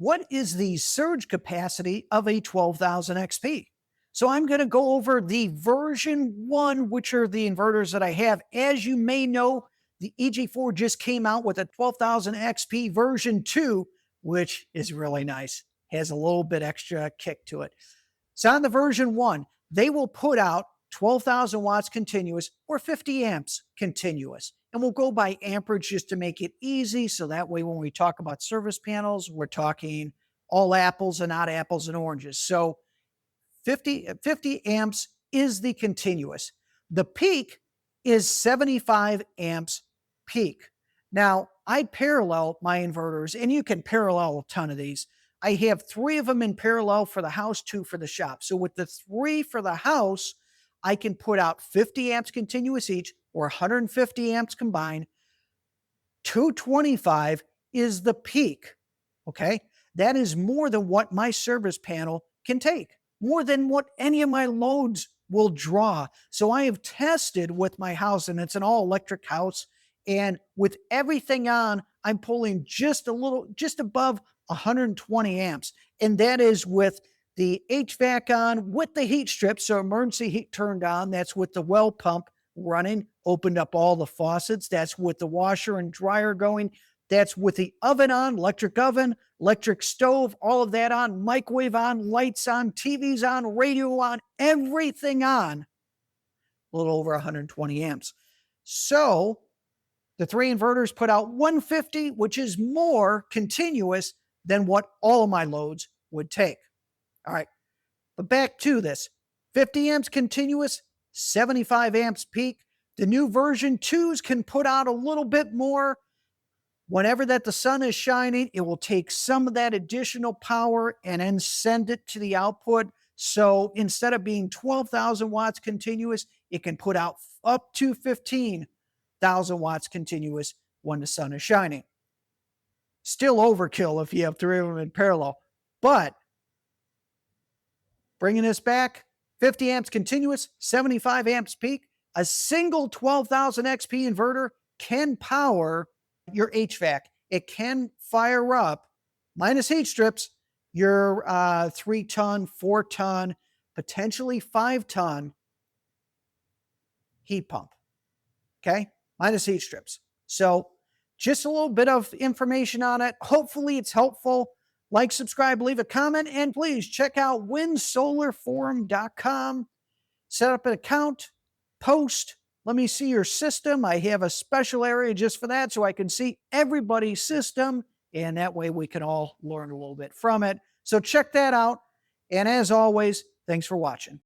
what is the surge capacity of a 12,000 XP? So I'm going to go over the version 1, which are the inverters that I have. As you may know, the EG4 just came out with a 12,000 XP version 2, which is really nice. Has a little bit extra kick to it. So on the version 1, they will put out 12,000 watts continuous or 50 amps continuous. And we'll go by amperage just to make it easy. So that way, when we talk about service panels, we're talking all apples and not apples and oranges. So 50 amps is the continuous. The peak is 75 amps peak. Now, I parallel my inverters, and you can parallel a ton of these. I have 3 of them in parallel for the house, 2 for the shop. So with the 3 for the house, I can put out 50 amps continuous each, or 150 amps combined. 225 is the peak, okay? That is more than what my service panel can take, more than what any of my loads will draw. So I have tested with my house, and it's an all-electric house, and with everything on, I'm pulling just above 120 amps, and that is with the HVAC on, with the heat strip, so emergency heat turned on. That's with the well pump running, opened up all the faucets. That's with the washer and dryer going. That's with the oven on, electric stove, all of that on, microwave on, lights on, TVs on, radio on, everything on, a little over 120 amps. So the 3 inverters put out 150, which is more continuous than what all of my loads would take. All right, but back to this. 50 amps continuous, 75 amps peak. The new version 2s can put out a little bit more. Whenever that the sun is shining, it will take some of that additional power and then send it to the output. So instead of being 12,000 watts continuous, it can put out up to 15,000 watts continuous when the sun is shining. Still overkill if you have 3 of them in parallel. But bringing this back, 50 amps continuous, 75 amps peak. A single 12,000 XP inverter can power your HVAC. It can fire up, minus heat strips, your 3-ton, 4-ton, potentially 5-ton heat pump. Okay? Minus heat strips. So just a little bit of information on it. Hopefully it's helpful. Like, subscribe, leave a comment, and please check out windsolarforum.com. Set up an account, post. Let me see your system. I have a special area just for that so I can see everybody's system, and that way we can all learn a little bit from it. So check that out. And as always, thanks for watching.